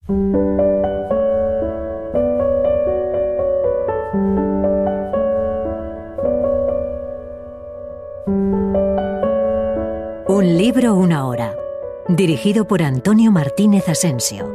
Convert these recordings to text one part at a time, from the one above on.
Un libro, una hora. Dirigido por Antonio Martínez Asensio.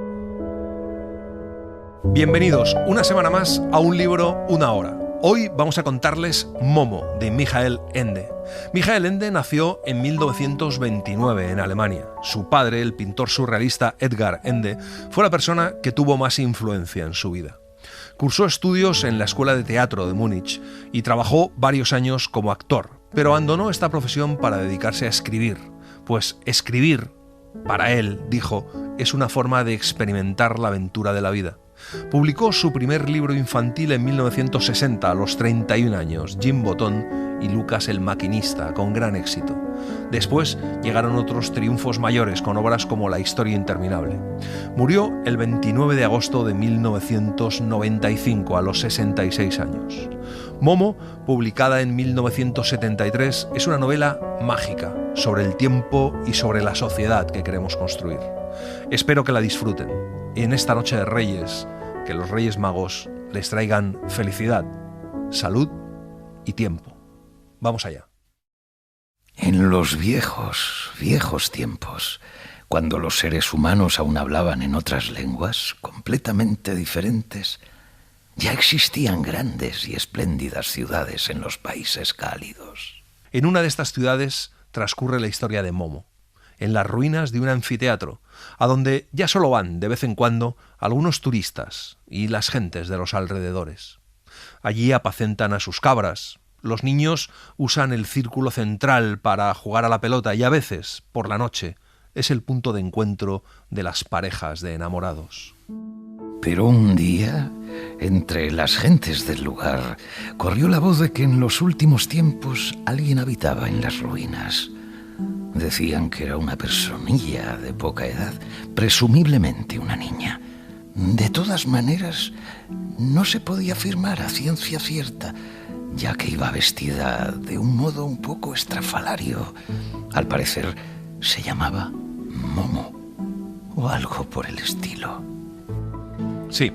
Bienvenidos una semana más a Un libro, una hora. Hoy vamos a contarles Momo, de Michael Ende. Michael Ende nació en 1929 en Alemania. Su padre, el pintor surrealista Edgar Ende, fue la persona que tuvo más influencia en su vida. Cursó estudios en la Escuela de Teatro de Múnich y trabajó varios años como actor, pero abandonó esta profesión para dedicarse a escribir, pues escribir, para él, dijo, es una forma de experimentar la aventura de la vida. Publicó su primer libro infantil en 1960, a los 31 años, Jim Botón y Lucas el Maquinista, con gran éxito. Después llegaron otros triunfos mayores con obras como La historia interminable. Murió el 29 de agosto de 1995, a los 66 años. Momo, publicada en 1973, es una novela mágica sobre el tiempo y sobre la sociedad que queremos construir. Espero que la disfruten y en esta noche de Reyes, que los Reyes Magos les traigan felicidad, salud y tiempo. Vamos allá. En los viejos tiempos, cuando los seres humanos aún hablaban en otras lenguas completamente diferentes, ya existían grandes y espléndidas ciudades en los países cálidos. En una de estas ciudades transcurre la historia de Momo, en las ruinas de un anfiteatro, a donde ya solo van de vez en cuando algunos turistas y las gentes de los alrededores. Allí apacentan a sus cabras, los niños usan el círculo central para jugar a la pelota y a veces, por la noche, es el punto de encuentro de las parejas de enamorados. Pero un día, entre las gentes del lugar, corrió la voz de que en los últimos tiempos alguien habitaba en las ruinas. Decían que era una personilla de poca edad, presumiblemente una niña. De todas maneras, no se podía afirmar a ciencia cierta, ya que iba vestida de un modo un poco estrafalario. Al parecer, se llamaba Momo, o algo por el estilo. Sí,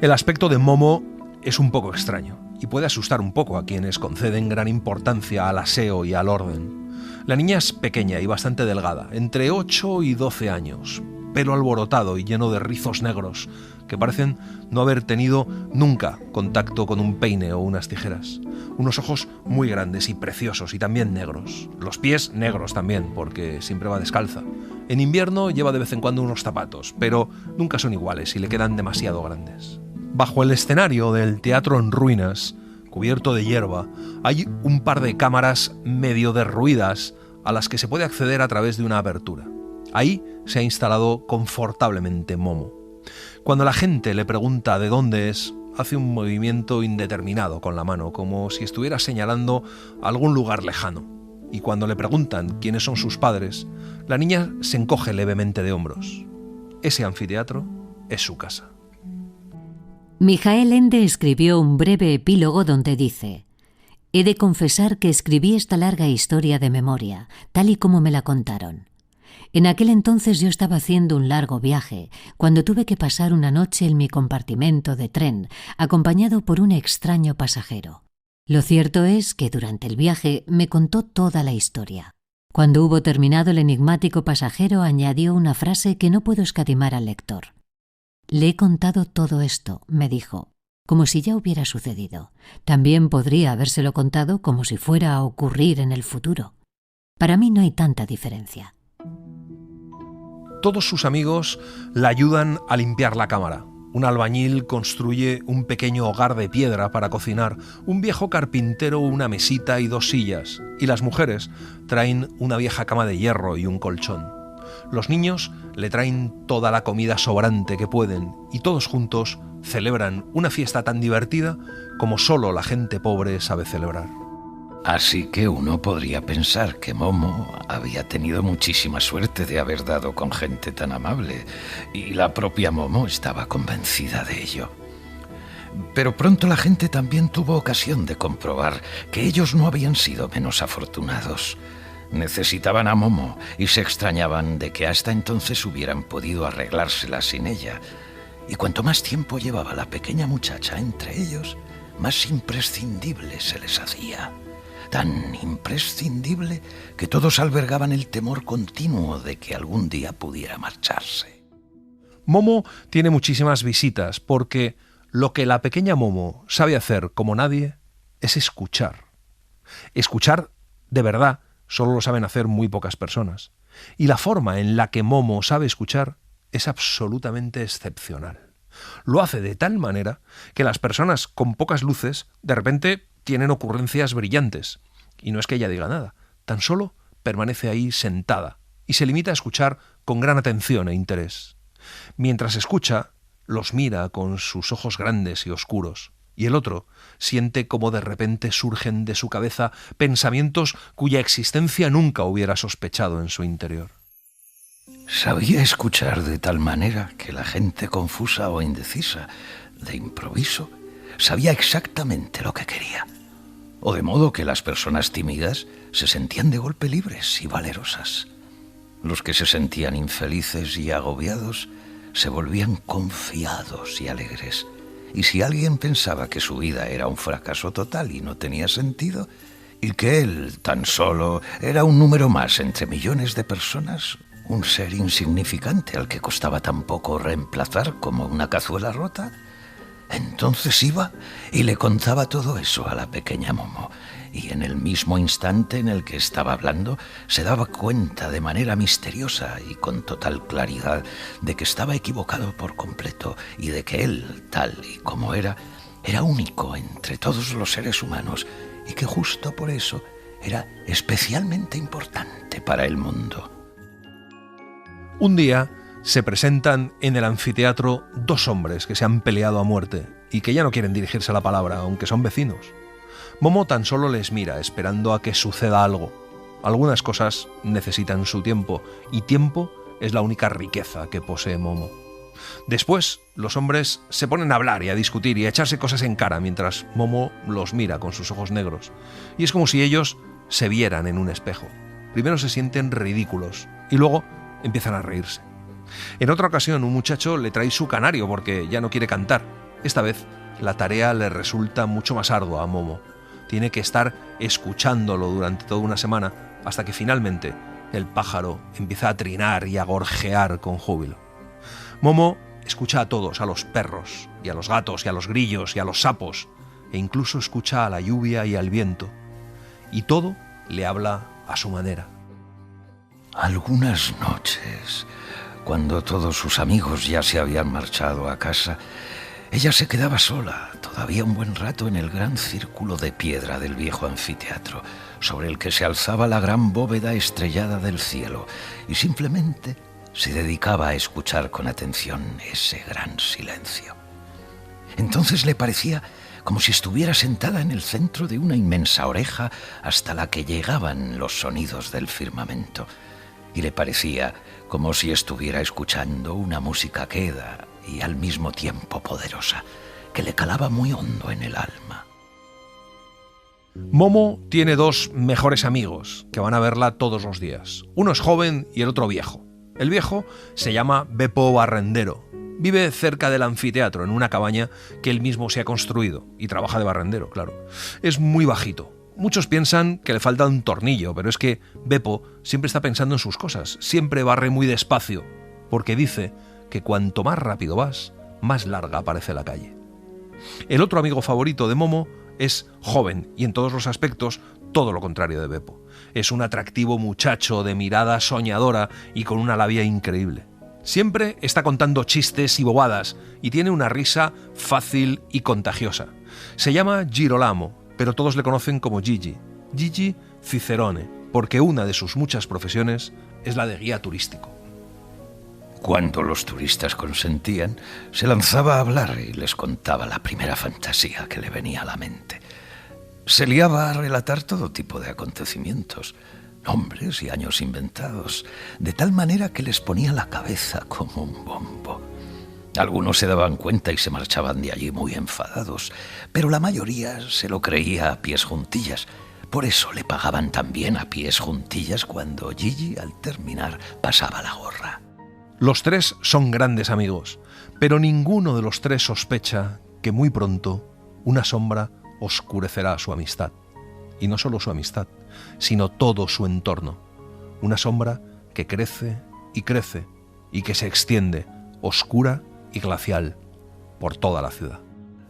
el aspecto de Momo es un poco extraño y puede asustar un poco a quienes conceden gran importancia al aseo y al orden. La niña es pequeña y bastante delgada, entre 8 y 12 años, pelo alborotado y lleno de rizos negros que parecen no haber tenido nunca contacto con un peine o unas tijeras. Unos ojos muy grandes y preciosos y también negros. Los pies negros también, porque siempre va descalza. En invierno lleva de vez en cuando unos zapatos, pero nunca son iguales y le quedan demasiado grandes. Bajo el escenario del teatro en ruinas, cubierto de hierba, hay un par de cámaras medio derruidas a las que se puede acceder a través de una abertura. Ahí se ha instalado confortablemente Momo. Cuando la gente le pregunta de dónde es, hace un movimiento indeterminado con la mano, como si estuviera señalando algún lugar lejano. Y cuando le preguntan quiénes son sus padres, la niña se encoge levemente de hombros. Ese anfiteatro es su casa. Michael Ende escribió un breve epílogo donde dice: «He de confesar que escribí esta larga historia de memoria, tal y como me la contaron. En aquel entonces yo estaba haciendo un largo viaje, cuando tuve que pasar una noche en mi compartimento de tren, acompañado por un extraño pasajero. Lo cierto es que durante el viaje me contó toda la historia. Cuando hubo terminado, el enigmático pasajero añadió una frase que no puedo escatimar al lector. «Le he contado todo esto», me dijo, «como si ya hubiera sucedido. También podría habérselo contado como si fuera a ocurrir en el futuro. Para mí no hay tanta diferencia». Todos sus amigos la ayudan a limpiar la cámara. Un albañil construye un pequeño hogar de piedra para cocinar, un viejo carpintero una mesita y 2 sillas, y las mujeres traen una vieja cama de hierro y un colchón. Los niños le traen toda la comida sobrante que pueden y todos juntos celebran una fiesta tan divertida como solo la gente pobre sabe celebrar. Así que uno podría pensar que Momo había tenido muchísima suerte de haber dado con gente tan amable, y la propia Momo estaba convencida de ello. Pero pronto la gente también tuvo ocasión de comprobar que ellos no habían sido menos afortunados. Necesitaban a Momo y se extrañaban de que hasta entonces hubieran podido arreglársela sin ella. Y cuanto más tiempo llevaba la pequeña muchacha entre ellos, más imprescindible se les hacía. Tan imprescindible que todos albergaban el temor continuo de que algún día pudiera marcharse. Momo tiene muchísimas visitas porque lo que la pequeña Momo sabe hacer como nadie es escuchar. Escuchar de verdad solo lo saben hacer muy pocas personas. Y la forma en la que Momo sabe escuchar es absolutamente excepcional. Lo hace de tal manera que las personas con pocas luces de repente tienen ocurrencias brillantes. Y no es que ella diga nada, tan solo permanece ahí sentada y se limita a escuchar con gran atención e interés. Mientras escucha, los mira con sus ojos grandes y oscuros, y el otro siente como de repente surgen de su cabeza pensamientos cuya existencia nunca hubiera sospechado en su interior. Sabía escuchar de tal manera que la gente confusa o indecisa, de improviso, sabía exactamente lo que quería. O de modo que las personas tímidas se sentían de golpe libres y valerosas. Los que se sentían infelices y agobiados se volvían confiados y alegres. Y si alguien pensaba que su vida era un fracaso total y no tenía sentido, y que él tan solo era un número más entre millones de personas, un ser insignificante al que costaba tan poco reemplazar como una cazuela rota, entonces iba y le contaba todo eso a la pequeña Momo, y en el mismo instante en el que estaba hablando se daba cuenta de manera misteriosa y con total claridad de que estaba equivocado por completo y de que él, tal y como era único entre todos los seres humanos y que justo por eso era especialmente importante para el mundo. Un día se presentan en el anfiteatro dos hombres que se han peleado a muerte y que ya no quieren dirigirse la palabra, aunque son vecinos. Momo tan solo les mira, esperando a que suceda algo. Algunas cosas necesitan su tiempo, y tiempo es la única riqueza que posee Momo. Después, los hombres se ponen a hablar y a discutir y a echarse cosas en cara, mientras Momo los mira con sus ojos negros. Y es como si ellos se vieran en un espejo. Primero se sienten ridículos, y luego empiezan a reírse. En otra ocasión, un muchacho le trae su canario porque ya no quiere cantar. Esta vez, la tarea le resulta mucho más ardua a Momo. Tiene que estar escuchándolo durante toda una semana hasta que finalmente el pájaro empieza a trinar y a gorjear con júbilo. Momo escucha a todos, a los perros, y a los gatos, y a los grillos, y a los sapos, e incluso escucha a la lluvia y al viento. Y todo le habla a su manera. Algunas noches, cuando todos sus amigos ya se habían marchado a casa, ella se quedaba sola, todavía un buen rato, en el gran círculo de piedra del viejo anfiteatro, sobre el que se alzaba la gran bóveda estrellada del cielo, y simplemente se dedicaba a escuchar con atención ese gran silencio. Entonces le parecía como si estuviera sentada en el centro de una inmensa oreja hasta la que llegaban los sonidos del firmamento, y le parecía como si estuviera escuchando una música queda y al mismo tiempo poderosa, que le calaba muy hondo en el alma. Momo tiene dos mejores amigos que van a verla todos los días. Uno es joven y el otro viejo. El viejo se llama Beppo Barrendero. Vive cerca del anfiteatro, en una cabaña que él mismo se ha construido, y trabaja de barrendero, claro. Es muy bajito. Muchos piensan que le falta un tornillo, pero es que Beppo siempre está pensando en sus cosas, siempre barre muy despacio, porque dice que cuanto más rápido vas, más larga parece la calle. El otro amigo favorito de Momo es joven y en todos los aspectos todo lo contrario de Beppo. Es un atractivo muchacho de mirada soñadora y con una labia increíble. Siempre está contando chistes y bobadas y tiene una risa fácil y contagiosa. Se llama Girolamo, pero todos le conocen como Gigi. Gigi Cicerone, porque una de sus muchas profesiones es la de guía turístico. Cuando los turistas consentían, se lanzaba a hablar y les contaba la primera fantasía que le venía a la mente. Se liaba a relatar todo tipo de acontecimientos, nombres y años inventados, de tal manera que les ponía la cabeza como un bombo. Algunos se daban cuenta y se marchaban de allí muy enfadados, pero la mayoría se lo creía a pies juntillas. Por eso le pagaban también a pies juntillas cuando Gigi, al terminar, pasaba la gorra. Los tres son grandes amigos. Pero ninguno de los tres sospecha que muy pronto una sombra oscurecerá su amistad. Y no solo su amistad, sino todo su entorno. Una sombra que crece y crece y que se extiende, oscura y glacial, por toda la ciudad.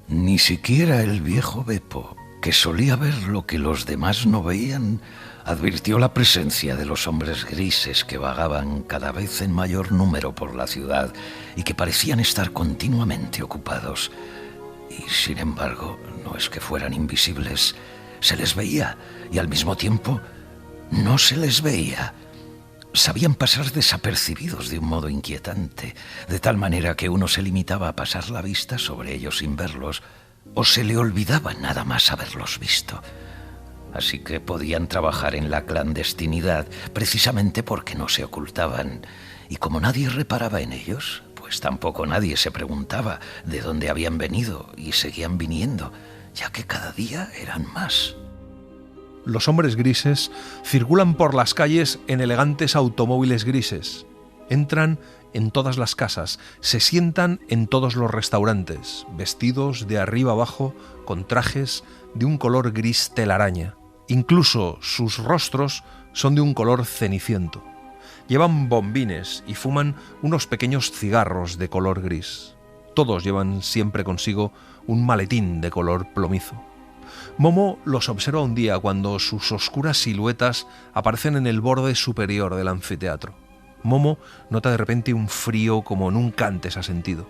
Ni siquiera el viejo Beppo, que solía ver lo que los demás no veían, advirtió la presencia de los hombres grises que vagaban cada vez en mayor número por la ciudad y que parecían estar continuamente ocupados. Y sin embargo, no es que fueran invisibles, se les veía y al mismo tiempo no se les veía. Sabían pasar desapercibidos de un modo inquietante, de tal manera que uno se limitaba a pasar la vista sobre ellos sin verlos, o se le olvidaba nada más haberlos visto. Así que podían trabajar en la clandestinidad precisamente porque no se ocultaban, y como nadie reparaba en ellos, pues tampoco nadie se preguntaba de dónde habían venido y seguían viniendo, ya que cada día eran más. Los hombres grises circulan por las calles en elegantes automóviles grises. Entran en todas las casas, se sientan en todos los restaurantes, vestidos de arriba abajo con trajes de un color gris telaraña. Incluso sus rostros son de un color ceniciento. Llevan bombines y fuman unos pequeños cigarros de color gris. Todos llevan siempre consigo un maletín de color plomizo. Momo los observa un día cuando sus oscuras siluetas aparecen en el borde superior del anfiteatro. Momo nota de repente un frío como nunca antes ha sentido.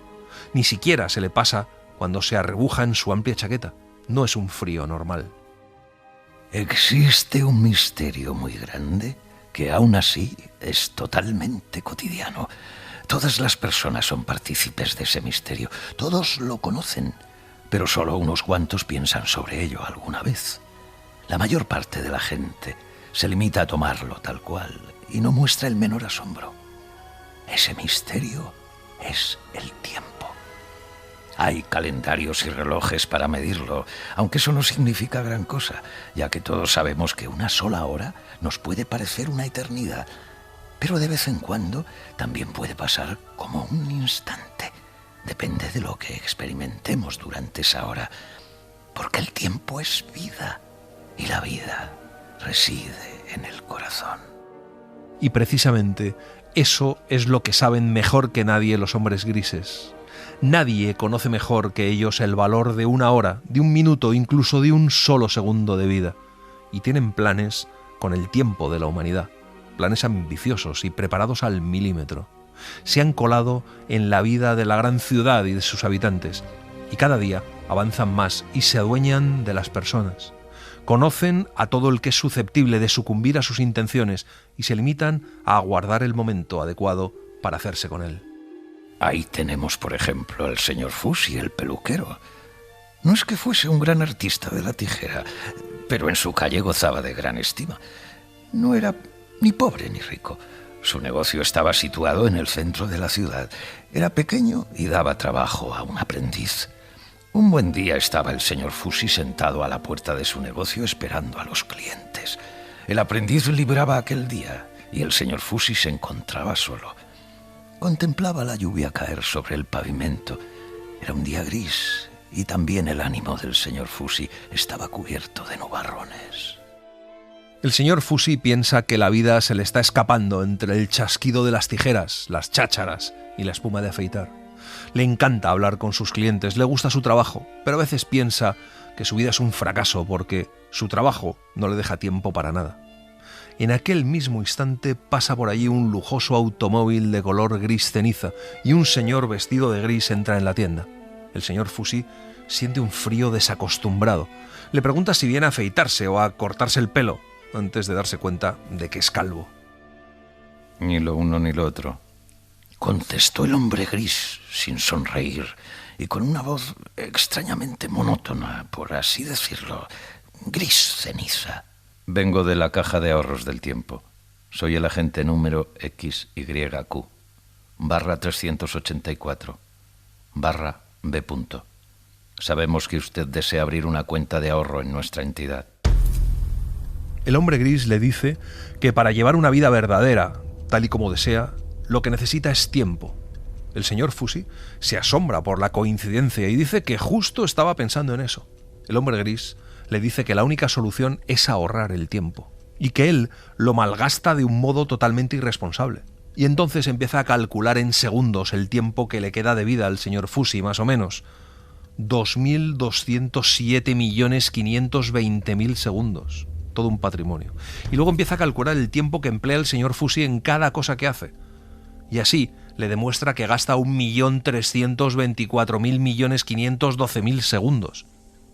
Ni siquiera se le pasa cuando se arrebuja en su amplia chaqueta. No es un frío normal. Existe un misterio muy grande que aún así es totalmente cotidiano. Todas las personas son partícipes de ese misterio. Todos lo conocen, pero solo unos cuantos piensan sobre ello alguna vez. La mayor parte de la gente se limita a tomarlo tal cual y no muestra el menor asombro. Ese misterio es el tiempo. Hay calendarios y relojes para medirlo, aunque eso no significa gran cosa, ya que todos sabemos que una sola hora nos puede parecer una eternidad, pero de vez en cuando también puede pasar como un instante. Depende de lo que experimentemos durante esa hora, porque el tiempo es vida y la vida reside en el corazón. Y precisamente eso es lo que saben mejor que nadie los hombres grises. Nadie conoce mejor que ellos el valor de una hora, de un minuto, incluso de un solo segundo de vida. Y tienen planes con el tiempo de la humanidad, planes ambiciosos y preparados al milímetro. Se han colado en la vida de la gran ciudad y de sus habitantes, y cada día avanzan más y se adueñan de las personas. Conocen a todo el que es susceptible de sucumbir a sus intenciones y se limitan a aguardar el momento adecuado para hacerse con él. Ahí tenemos, por ejemplo, al señor Fusi, el peluquero. No es que fuese un gran artista de la tijera, pero en su calle gozaba de gran estima. No era ni pobre ni rico. Su negocio estaba situado en el centro de la ciudad. Era pequeño y daba trabajo a un aprendiz. Un buen día estaba el señor Fusi sentado a la puerta de su negocio esperando a los clientes. El aprendiz libraba aquel día y el señor Fusi se encontraba solo. Contemplaba la lluvia caer sobre el pavimento. Era un día gris y también el ánimo del señor Fusi estaba cubierto de nubarrones. El señor Fusi piensa que la vida se le está escapando entre el chasquido de las tijeras, las chácharas y la espuma de afeitar. Le encanta hablar con sus clientes, le gusta su trabajo, pero a veces piensa que su vida es un fracaso porque su trabajo no le deja tiempo para nada. En aquel mismo instante pasa por allí un lujoso automóvil de color gris ceniza y un señor vestido de gris entra en la tienda. El señor Fusi siente un frío desacostumbrado. Le pregunta si viene a afeitarse o a cortarse el pelo, antes de darse cuenta de que es calvo. Ni lo uno ni lo otro, contestó el hombre gris sin sonreír y con una voz extrañamente monótona, por así decirlo, gris ceniza. Vengo de la caja de ahorros del tiempo. Soy el agente número XYQ, /384, /B. Sabemos que usted desea abrir una cuenta de ahorro en nuestra entidad. El hombre gris le dice que para llevar una vida verdadera, tal y como desea, lo que necesita es tiempo. El señor Fusi se asombra por la coincidencia y dice que justo estaba pensando en eso. El hombre gris le dice que la única solución es ahorrar el tiempo y que él lo malgasta de un modo totalmente irresponsable. Y entonces empieza a calcular en segundos el tiempo que le queda de vida al señor Fusi, más o menos. 2.207.520.000 segundos. Todo un patrimonio. Y luego empieza a calcular el tiempo que emplea el señor Fusi en cada cosa que hace. Y así le demuestra que gasta 1.324.512.000 segundos.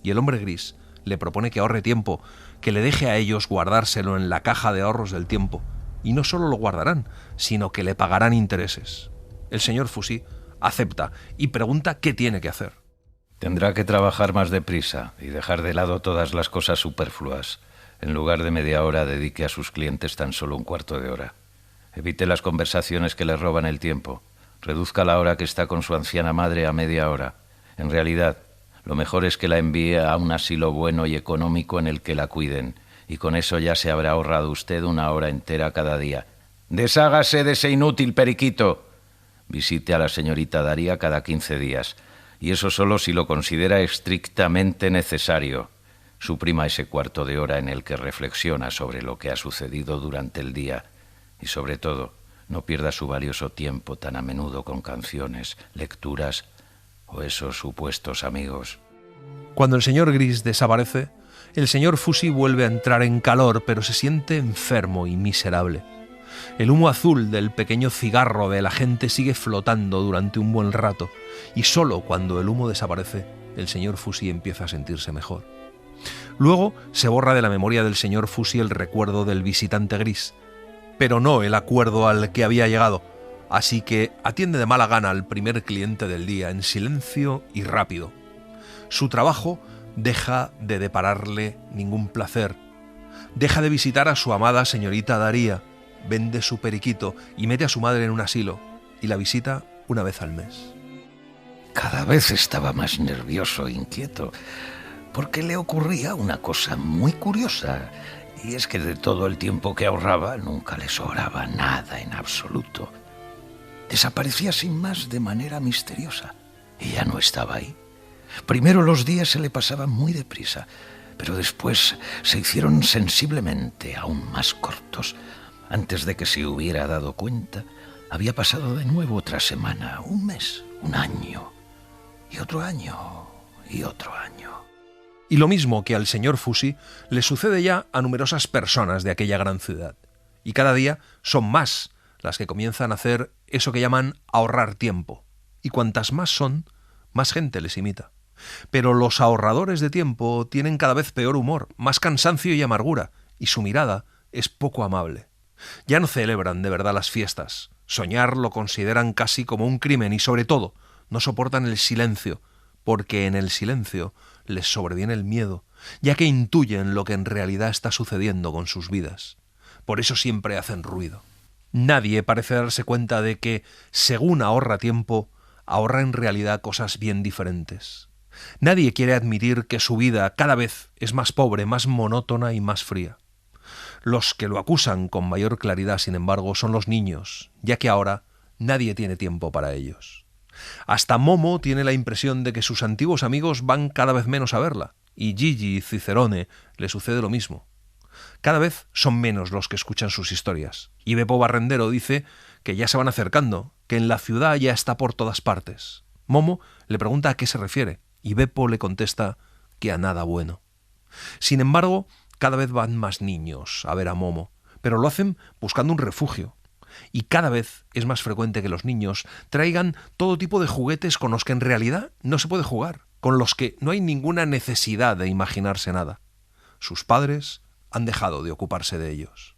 Y el hombre gris le propone que ahorre tiempo, que le deje a ellos guardárselo en la caja de ahorros del tiempo. Y no solo lo guardarán, sino que le pagarán intereses. El señor Fusi acepta y pregunta qué tiene que hacer. Tendrá que trabajar más deprisa y dejar de lado todas las cosas superfluas. En lugar de media hora, dedique a sus clientes tan solo un cuarto de hora. Evite las conversaciones que le roban el tiempo. Reduzca la hora que está con su anciana madre a media hora. En realidad, lo mejor es que la envíe a un asilo bueno y económico en el que la cuiden, y con eso ya se habrá ahorrado usted una hora entera cada día. Deshágase de ese inútil periquito. Visite a la señorita Daría cada 15 días, y eso solo si lo considera estrictamente necesario. Suprima ese cuarto de hora en el que reflexiona sobre lo que ha sucedido durante el día, y sobre todo, no pierda su valioso tiempo tan a menudo con canciones, lecturas o esos supuestos amigos. Cuando el señor gris desaparece, el señor Fusi vuelve a entrar en calor, pero se siente enfermo y miserable. El humo azul del pequeño cigarro de la gente sigue flotando durante un buen rato, y solo cuando el humo desaparece, el señor Fusi empieza a sentirse mejor. Luego se borra de la memoria del señor Fusi el recuerdo del visitante gris, pero no el acuerdo al que había llegado, así que atiende de mala gana al primer cliente del día, en silencio y rápido. Su trabajo deja de depararle ningún placer. Deja de visitar a su amada señorita Daría, vende su periquito y mete a su madre en un asilo, y la visita una vez al mes. Cada vez estaba más nervioso e inquieto, porque le ocurría una cosa muy curiosa, y es que de todo el tiempo que ahorraba nunca le sobraba nada en absoluto. Desaparecía sin más de manera misteriosa, y ya no estaba ahí. Primero los días se le pasaban muy deprisa, pero después se hicieron sensiblemente aún más cortos. Antes de que se hubiera dado cuenta, había pasado de nuevo otra semana, un mes, un año, y otro año, y otro año. Y lo mismo que al señor Fusi le sucede ya a numerosas personas de aquella gran ciudad. Y cada día son más las que comienzan a hacer eso que llaman ahorrar tiempo. Y cuantas más son, más gente les imita. Pero los ahorradores de tiempo tienen cada vez peor humor, más cansancio y amargura, y su mirada es poco amable. Ya no celebran de verdad las fiestas. Soñar lo consideran casi como un crimen y, sobre todo, no soportan el silencio, porque en el silencio les sobreviene el miedo, ya que intuyen lo que en realidad está sucediendo con sus vidas. Por eso siempre hacen ruido. Nadie parece darse cuenta de que, según ahorra tiempo, ahorra en realidad cosas bien diferentes. Nadie quiere admitir que su vida cada vez es más pobre, más monótona y más fría. Los que lo acusan con mayor claridad, sin embargo, son los niños, ya que ahora nadie tiene tiempo para ellos. Hasta Momo tiene la impresión de que sus antiguos amigos van cada vez menos a verla, y Gigi y Cicerone le sucede lo mismo. Cada vez son menos los que escuchan sus historias, y Beppo Barrendero dice que ya se van acercando, que en la ciudad ya está por todas partes. Momo le pregunta a qué se refiere, y Beppo le contesta que a nada bueno. Sin embargo, cada vez van más niños a ver a Momo, pero lo hacen buscando un refugio. Y cada vez es más frecuente que los niños traigan todo tipo de juguetes con los que en realidad no se puede jugar, con los que no hay ninguna necesidad de imaginarse nada. Sus padres han dejado de ocuparse de ellos.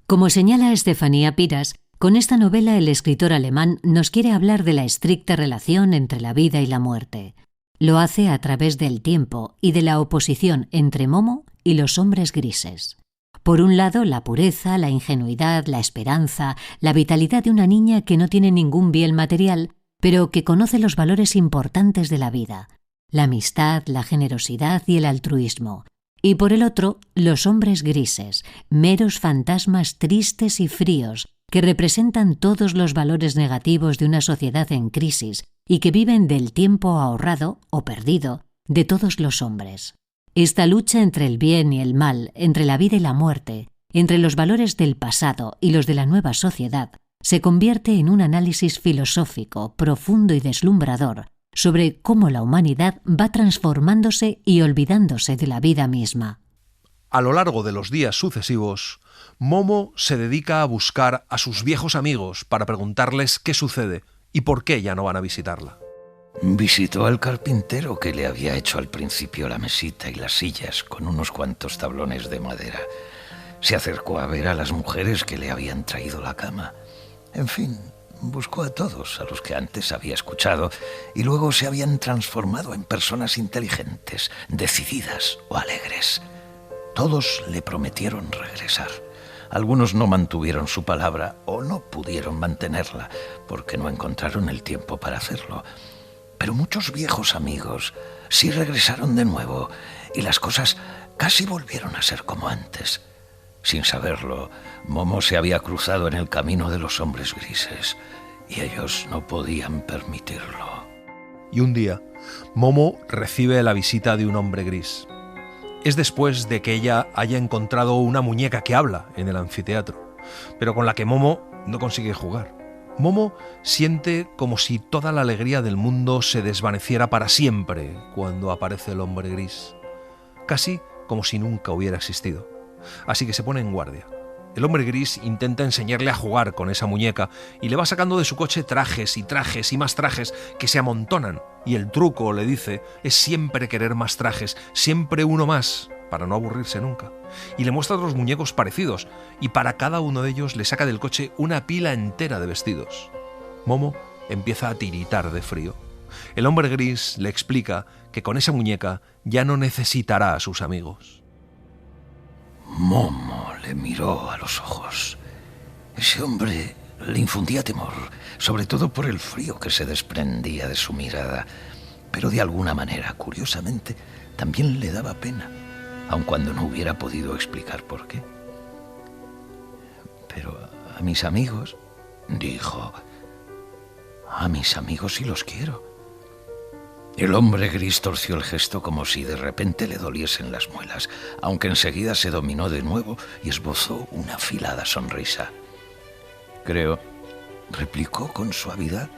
Como señala Estefanía Piras, con esta novela el escritor alemán nos quiere hablar de la estricta relación entre la vida y la muerte. Lo hace a través del tiempo y de la oposición entre Momo y los hombres grises. Por un lado, la pureza, la ingenuidad, la esperanza, la vitalidad de una niña que no tiene ningún bien material, pero que conoce los valores importantes de la vida, la amistad, la generosidad y el altruismo. Y por el otro, los hombres grises, meros fantasmas tristes y fríos, que representan todos los valores negativos de una sociedad en crisis y que viven del tiempo ahorrado o perdido de todos los hombres. Esta lucha entre el bien y el mal, entre la vida y la muerte, entre los valores del pasado y los de la nueva sociedad, se convierte en un análisis filosófico, profundo y deslumbrador sobre cómo la humanidad va transformándose y olvidándose de la vida misma. A lo largo de los días sucesivos, Momo se dedica a buscar a sus viejos amigos para preguntarles qué sucede y por qué ya no van a visitarla. Visitó al carpintero que le había hecho al principio la mesita y las sillas con unos cuantos tablones de madera. Se acercó a ver a las mujeres que le habían traído la cama. En fin, buscó a todos a los que antes había escuchado y luego se habían transformado en personas inteligentes, decididas o alegres. Todos le prometieron regresar. Algunos no mantuvieron su palabra o no pudieron mantenerla porque no encontraron el tiempo para hacerlo. Pero muchos viejos amigos sí regresaron de nuevo y las cosas casi volvieron a ser como antes. Sin saberlo, Momo se había cruzado en el camino de los hombres grises y ellos no podían permitirlo. Y un día, Momo recibe la visita de un hombre gris. Es después de que ella haya encontrado una muñeca que habla en el anfiteatro, pero con la que Momo no consigue jugar. Momo siente como si toda la alegría del mundo se desvaneciera para siempre cuando aparece el hombre gris, casi como si nunca hubiera existido. Así que se pone en guardia. El hombre gris intenta enseñarle a jugar con esa muñeca y le va sacando de su coche trajes y más trajes que se amontonan. Y el truco, le dice, es siempre querer más trajes, siempre uno más, para no aburrirse nunca. Y le muestra otros muñecos parecidos y para cada uno de ellos le saca del coche una pila entera de vestidos. Momo empieza a tiritar de frío. El hombre gris le explica que con esa muñeca ya no necesitará a sus amigos. Momo le miró a los ojos. Ese hombre le infundía temor, sobre todo por el frío que se desprendía de su mirada, pero de alguna manera, curiosamente, también le daba pena, aun cuando no hubiera podido explicar por qué. Pero a mis amigos, dijo, a mis amigos sí los quiero. El hombre gris torció el gesto como si de repente le doliesen las muelas, aunque enseguida se dominó de nuevo y esbozó una afilada sonrisa. Creo, replicó con suavidad,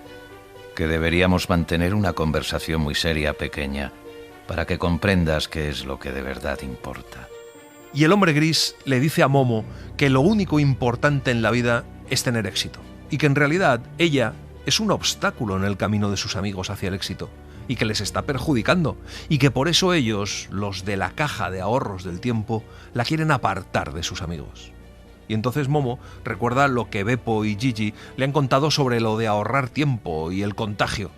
que deberíamos mantener una conversación muy seria, pequeña, para que comprendas qué es lo que de verdad importa. Y el hombre gris le dice a Momo que lo único importante en la vida es tener éxito, y que en realidad ella es un obstáculo en el camino de sus amigos hacia el éxito, y que les está perjudicando, y que por eso ellos, los de la caja de ahorros del tiempo, la quieren apartar de sus amigos. Y entonces Momo recuerda lo que Beppo y Gigi le han contado sobre lo de ahorrar tiempo y el contagio.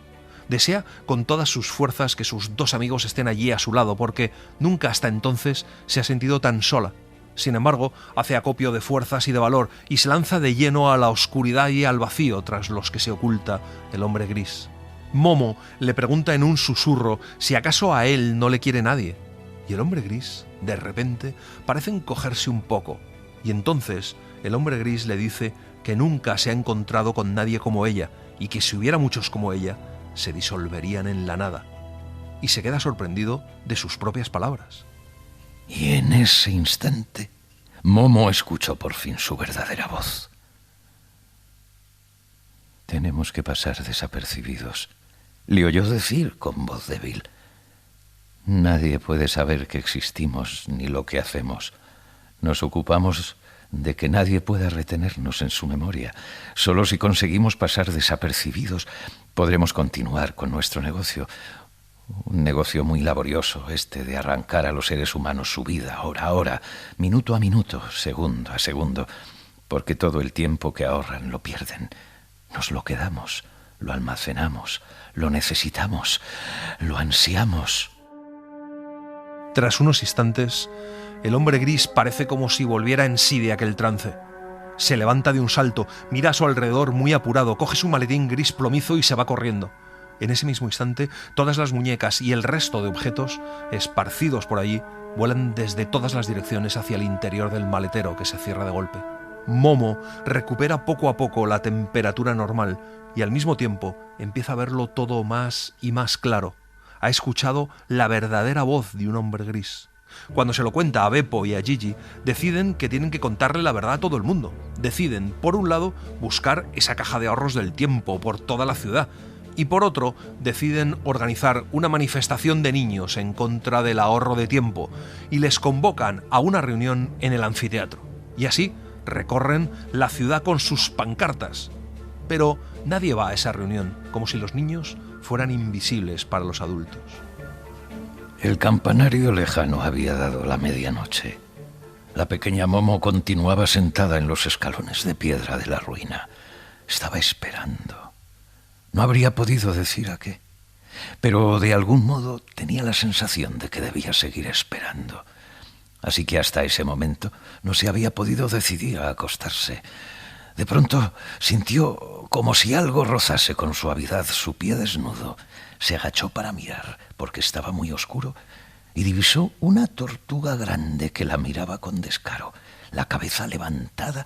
Desea con todas sus fuerzas que sus dos amigos estén allí a su lado, porque nunca hasta entonces se ha sentido tan sola. Sin embargo, hace acopio de fuerzas y de valor y se lanza de lleno a la oscuridad y al vacío tras los que se oculta el hombre gris. Momo le pregunta en un susurro si acaso a él no le quiere nadie. Y el hombre gris, de repente, parece encogerse un poco. Y entonces el hombre gris le dice que nunca se ha encontrado con nadie como ella y que si hubiera muchos como ella, se disolverían en la nada. Y se queda sorprendido de sus propias palabras. Y en ese instante, Momo escuchó por fin su verdadera voz. Tenemos que pasar desapercibidos, le oyó decir con voz débil. Nadie puede saber que existimos ni lo que hacemos. Nos ocupamos de que nadie pueda retenernos en su memoria. Solo si conseguimos pasar desapercibidos podremos continuar con nuestro negocio. Un negocio muy laborioso, este de arrancar a los seres humanos su vida, hora a hora, minuto a minuto, segundo a segundo, porque todo el tiempo que ahorran lo pierden. Nos lo quedamos, lo almacenamos, lo necesitamos, lo ansiamos. Tras unos instantes, el hombre gris parece como si volviera en sí de aquel trance. Se levanta de un salto, mira a su alrededor muy apurado, coge su maletín gris plomizo y se va corriendo. En ese mismo instante, todas las muñecas y el resto de objetos, esparcidos por allí, vuelan desde todas las direcciones hacia el interior del maletero que se cierra de golpe. Momo recupera poco a poco la temperatura normal y al mismo tiempo empieza a verlo todo más y más claro. Ha escuchado la verdadera voz de un hombre gris. Cuando se lo cuenta a Beppo y a Gigi, deciden que tienen que contarle la verdad a todo el mundo. Deciden, por un lado, buscar esa caja de ahorros del tiempo por toda la ciudad, y por otro, deciden organizar una manifestación de niños en contra del ahorro de tiempo y les convocan a una reunión en el anfiteatro. Y así recorren la ciudad con sus pancartas. Pero nadie va a esa reunión, como si los niños fueran invisibles para los adultos. El campanario lejano había dado la medianoche. La pequeña Momo continuaba sentada en los escalones de piedra de la ruina. Estaba esperando. No habría podido decir a qué, pero de algún modo tenía la sensación de que debía seguir esperando. Así que hasta ese momento no se había podido decidir a acostarse. De pronto sintió como si algo rozase con suavidad su pie desnudo. Se agachó para mirar, porque estaba muy oscuro, y divisó una tortuga grande que la miraba con descaro, la cabeza levantada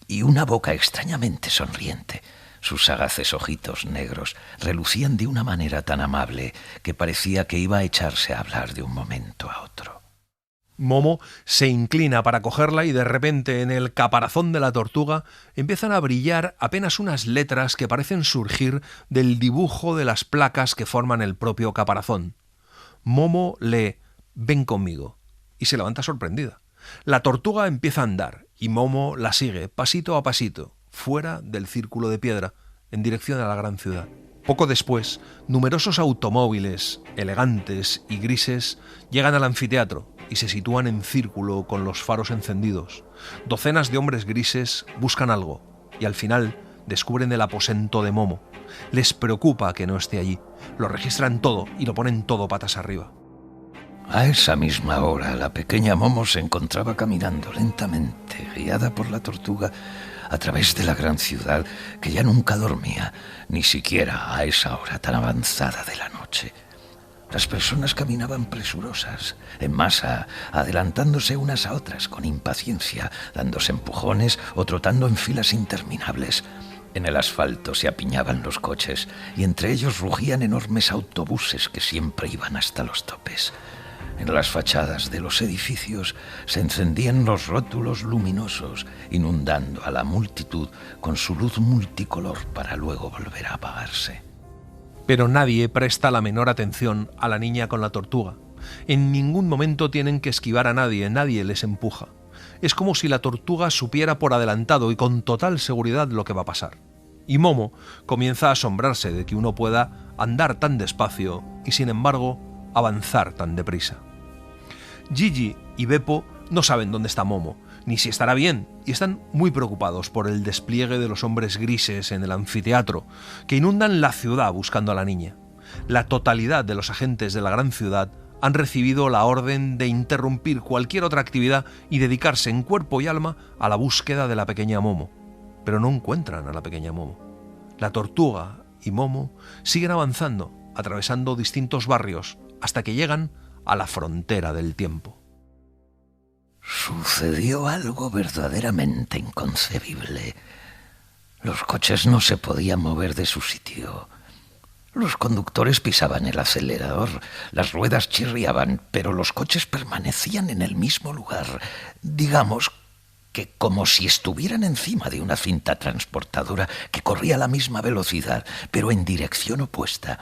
y una boca extrañamente sonriente. Sus sagaces ojitos negros relucían de una manera tan amable que parecía que iba a echarse a hablar de un momento a otro. Momo se inclina para cogerla y de repente en el caparazón de la tortuga empiezan a brillar apenas unas letras que parecen surgir del dibujo de las placas que forman el propio caparazón. Momo lee «Ven conmigo» y se levanta sorprendida. La tortuga empieza a andar y Momo la sigue pasito a pasito, fuera del círculo de piedra, en dirección a la gran ciudad. Poco después, numerosos automóviles, elegantes y grises, llegan al anfiteatro y se sitúan en círculo con los faros encendidos. Docenas de hombres grises buscan algo y al final descubren el aposento de Momo. Les preocupa que no esté allí. Lo registran todo y lo ponen todo patas arriba. A esa misma hora, la pequeña Momo se encontraba caminando lentamente, guiada por la tortuga, a través de la gran ciudad que ya nunca dormía, ni siquiera a esa hora tan avanzada de la noche. Las personas caminaban presurosas, en masa, adelantándose unas a otras con impaciencia, dándose empujones o trotando en filas interminables. En el asfalto se apiñaban los coches y entre ellos rugían enormes autobuses que siempre iban hasta los topes. En las fachadas de los edificios se encendían los rótulos luminosos, inundando a la multitud con su luz multicolor para luego volver a apagarse. Pero nadie presta la menor atención a la niña con la tortuga. En ningún momento tienen que esquivar a nadie, nadie les empuja. Es como si la tortuga supiera por adelantado y con total seguridad lo que va a pasar. Y Momo comienza a asombrarse de que uno pueda andar tan despacio y, sin embargo, avanzar tan deprisa. Gigi y Beppo no saben dónde está Momo, ni si estará bien, y están muy preocupados por el despliegue de los hombres grises en el anfiteatro, que inundan la ciudad buscando a la niña. La totalidad de los agentes de la gran ciudad han recibido la orden de interrumpir cualquier otra actividad y dedicarse en cuerpo y alma a la búsqueda de la pequeña Momo. Pero no encuentran a la pequeña Momo. La tortuga y Momo siguen avanzando, atravesando distintos barrios, hasta que llegan a la frontera del tiempo. Sucedió algo verdaderamente inconcebible. Los coches no se podían mover de su sitio. Los conductores pisaban el acelerador, las ruedas chirriaban, pero los coches permanecían en el mismo lugar, digamos que como si estuvieran encima de una cinta transportadora que corría a la misma velocidad, pero en dirección opuesta.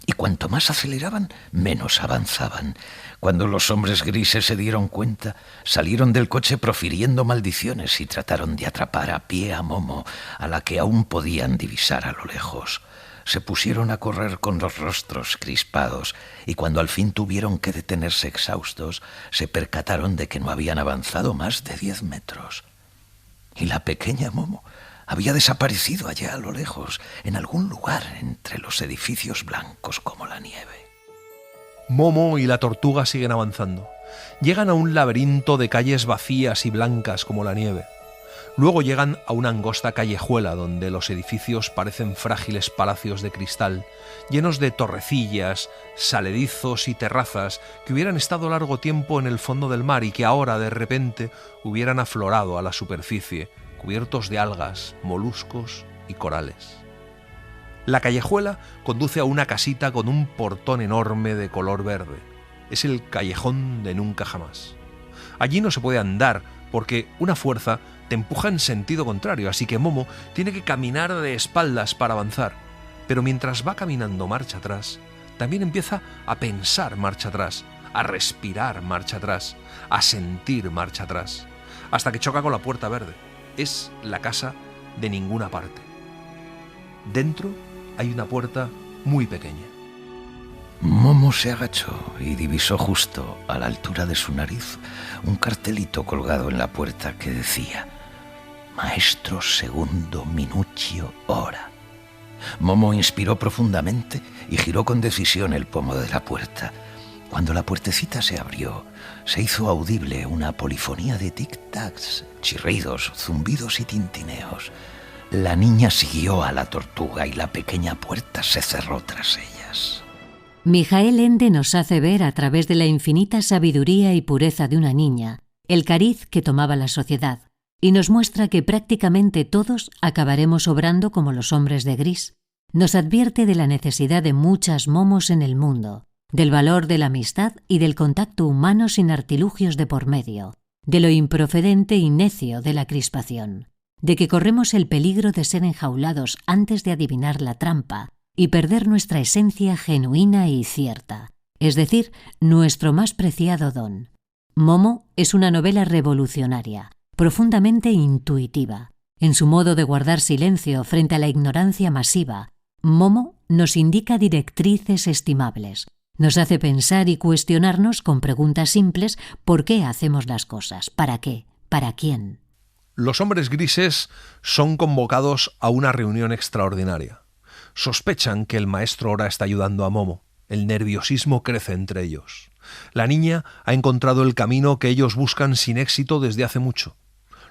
Y cuanto más aceleraban, menos avanzaban. Cuando los hombres grises se dieron cuenta, salieron del coche profiriendo maldiciones y trataron de atrapar a pie a Momo, a la que aún podían divisar a lo lejos. Se pusieron a correr con los rostros crispados y cuando al fin tuvieron que detenerse exhaustos, se percataron de que no habían avanzado más de 10 metros. Y la pequeña Momo había desaparecido allá a lo lejos, en algún lugar entre los edificios blancos como la nieve. Momo y la tortuga siguen avanzando. Llegan a un laberinto de calles vacías y blancas como la nieve. Luego llegan a una angosta callejuela donde los edificios parecen frágiles palacios de cristal, llenos de torrecillas, saledizos y terrazas que hubieran estado largo tiempo en el fondo del mar y que ahora de repente hubieran aflorado a la superficie, cubiertos de algas, moluscos y corales. La callejuela conduce a una casita con un portón enorme de color verde. Es el callejón de nunca jamás. Allí no se puede andar porque una fuerza te empuja en sentido contrario, así que Momo tiene que caminar de espaldas para avanzar. Pero mientras va caminando marcha atrás, también empieza a pensar marcha atrás, a respirar marcha atrás, a sentir marcha atrás, hasta que choca con la puerta verde. Es la casa de ninguna parte. Dentro hay una puerta muy pequeña. Momo se agachó y divisó justo a la altura de su nariz un cartelito colgado en la puerta que decía: Maestro segundo Minuccio ora. Momo inspiró profundamente y giró con decisión el pomo de la puerta. Cuando la puertecita se abrió, se hizo audible una polifonía de tic-tacs, chirridos, zumbidos y tintineos. La niña siguió a la tortuga y la pequeña puerta se cerró tras ellas. Mijael Ende nos hace ver a través de la infinita sabiduría y pureza de una niña el cariz que tomaba la sociedad y nos muestra que prácticamente todos acabaremos obrando como los hombres de gris. Nos advierte de la necesidad de muchas momos en el mundo, del valor de la amistad y del contacto humano sin artilugios de por medio, de lo improcedente y necio de la crispación, de que corremos el peligro de ser enjaulados antes de adivinar la trampa y perder nuestra esencia genuina y cierta, es decir, nuestro más preciado don. Momo es una novela revolucionaria, profundamente intuitiva. En su modo de guardar silencio frente a la ignorancia masiva, Momo nos indica directrices estimables. Nos hace pensar y cuestionarnos con preguntas simples por qué hacemos las cosas, para qué, para quién. Los hombres grises son convocados a una reunión extraordinaria. Sospechan que el maestro Ora está ayudando a Momo. El nerviosismo crece entre ellos. La niña ha encontrado el camino que ellos buscan sin éxito desde hace mucho.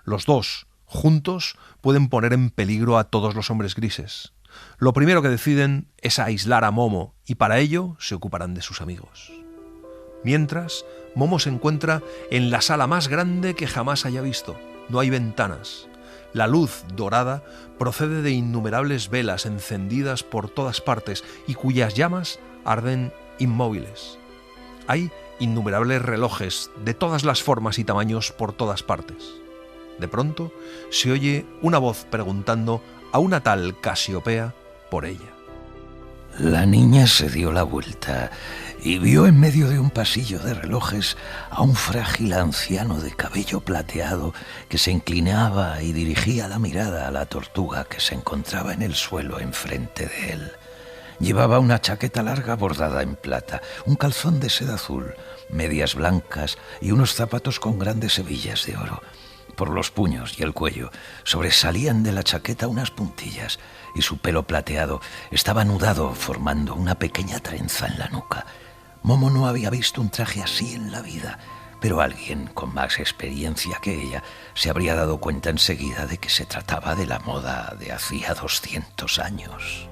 Los dos, juntos, pueden poner en peligro a todos los hombres grises. Lo primero que deciden es aislar a Momo y para ello se ocuparán de sus amigos. Mientras, Momo se encuentra en la sala más grande que jamás haya visto. No hay ventanas. La luz dorada procede de innumerables velas encendidas por todas partes y cuyas llamas arden inmóviles. Hay innumerables relojes de todas las formas y tamaños por todas partes. De pronto se oye una voz preguntando a una tal Casiopea por ella. La niña se dio la vuelta y vio en medio de un pasillo de relojes a un frágil anciano de cabello plateado que se inclinaba y dirigía la mirada a la tortuga que se encontraba en el suelo enfrente de él. Llevaba una chaqueta larga bordada en plata, un calzón de seda azul, medias blancas y unos zapatos con grandes hebillas de oro. Por los puños y el cuello sobresalían de la chaqueta unas puntillas y su pelo plateado estaba anudado formando una pequeña trenza en la nuca. Momo no había visto un traje así en la vida, pero alguien con más experiencia que ella se habría dado cuenta enseguida de que se trataba de la moda de hacía 200 años.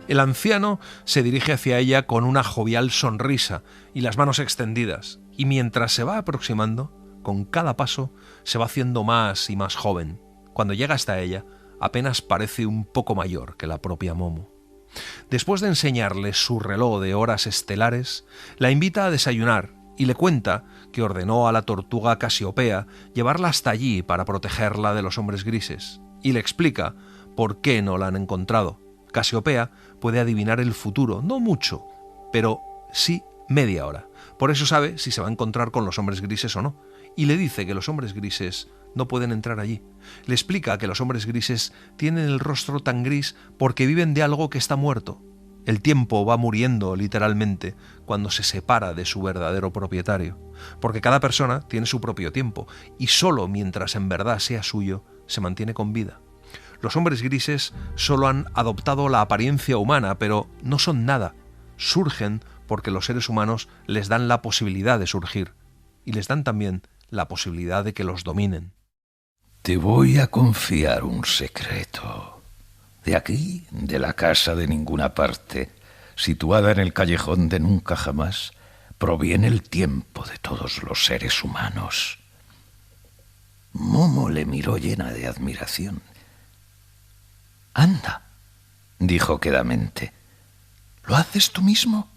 El anciano se dirige hacia ella con una jovial sonrisa y las manos extendidas, y mientras se va aproximando, con cada paso se va haciendo más y más joven. Cuando llega hasta ella, apenas parece un poco mayor que la propia Momo. Después de enseñarle su reloj de horas estelares, la invita a desayunar y le cuenta que ordenó a la tortuga Casiopea llevarla hasta allí para protegerla de los hombres grises, y le explica por qué no la han encontrado. Casiopea puede adivinar el futuro, no mucho, pero sí media hora. Por eso sabe si se va a encontrar con los hombres grises o no. Y le dice que los hombres grises no pueden entrar allí. Le explica que los hombres grises tienen el rostro tan gris porque viven de algo que está muerto. El tiempo va muriendo literalmente cuando se separa de su verdadero propietario, porque cada persona tiene su propio tiempo y solo mientras en verdad sea suyo se mantiene con vida. Los hombres grises solo han adoptado la apariencia humana, pero no son nada. Surgen porque los seres humanos les dan la posibilidad de surgir y les dan también la posibilidad de que los dominen. Te voy a confiar un secreto. De aquí, de la casa de ninguna parte, situada en el callejón de nunca jamás, proviene el tiempo de todos los seres humanos. Momo le miró llena de admiración. «Anda», dijo quedamente, «¿lo haces tú mismo?»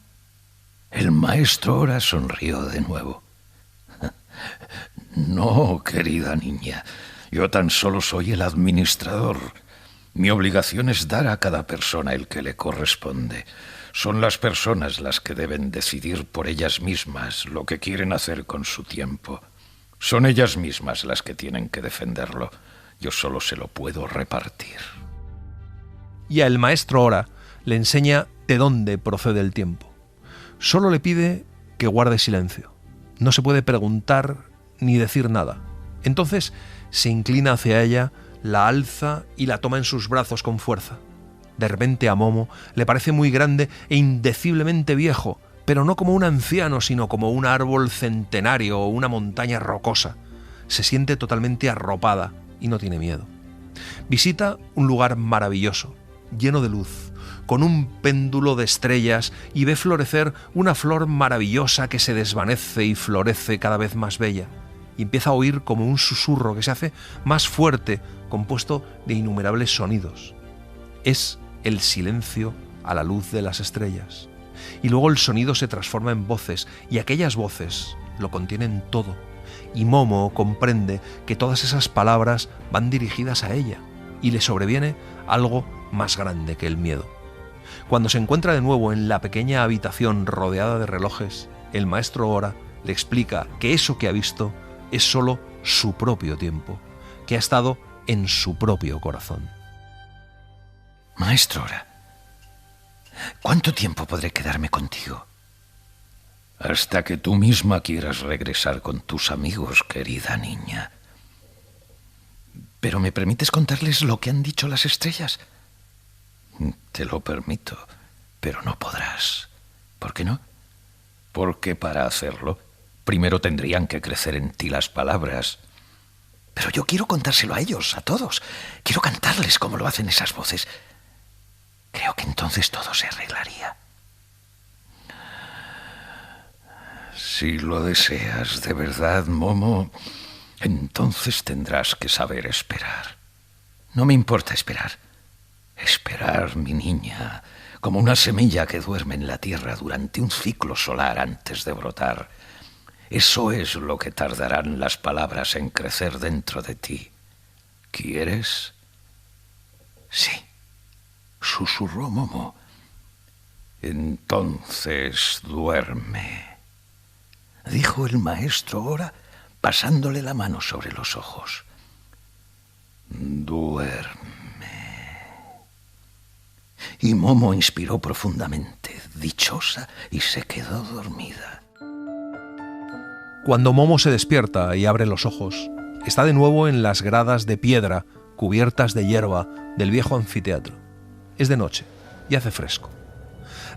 El maestro Ora sonrió de nuevo. «No, querida niña, yo tan solo soy el administrador. Mi obligación es dar a cada persona el que le corresponde. Son las personas las que deben decidir por ellas mismas lo que quieren hacer con su tiempo. Son ellas mismas las que tienen que defenderlo. Yo solo se lo puedo repartir». Y a el maestro Ora le enseña de dónde procede el tiempo. Solo le pide que guarde silencio. No se puede preguntar ni decir nada. Entonces se inclina hacia ella, la alza y la toma en sus brazos con fuerza. De repente a Momo le parece muy grande e indeciblemente viejo, pero no como un anciano, sino como un árbol centenario o una montaña rocosa. Se siente totalmente arropada y no tiene miedo. Visita un lugar maravilloso, lleno de luz, con un péndulo de estrellas, y ve florecer una flor maravillosa que se desvanece y florece cada vez más bella, y empieza a oír como un susurro que se hace más fuerte, compuesto de innumerables sonidos. Es el silencio a la luz de las estrellas. Y luego el sonido se transforma en voces, y aquellas voces lo contienen todo. Y Momo comprende que todas esas palabras van dirigidas a ella, y le sobreviene algo más grande que el miedo. Cuando se encuentra de nuevo en la pequeña habitación rodeada de relojes, el maestro Ora le explica que eso que ha visto es solo su propio tiempo, que ha estado en su propio corazón. Maestro Ora, ¿cuánto tiempo podré quedarme contigo? Hasta que tú misma quieras regresar con tus amigos, querida niña. ¿Pero me permites contarles lo que han dicho las estrellas? Te lo permito, pero no podrás. ¿Por qué no? Porque para hacerlo, primero tendrían que crecer en ti las palabras. Pero yo quiero contárselo a ellos, a todos. Quiero cantarles como lo hacen esas voces. Creo que entonces todo se arreglaría. Si lo deseas de verdad, Momo, entonces tendrás que saber esperar. No me importa esperar. Esperar, mi niña, como una semilla que duerme en la tierra durante un ciclo solar antes de brotar. Eso es lo que tardarán las palabras en crecer dentro de ti. ¿Quieres? Sí, susurró Momo. Entonces duerme, dijo el maestro Ora, pasándole la mano sobre los ojos. Duerme. Y Momo inspiró profundamente, dichosa, y se quedó dormida. Cuando Momo se despierta y abre los ojos, está de nuevo en las gradas de piedra cubiertas de hierba del viejo anfiteatro. Es de noche y hace fresco.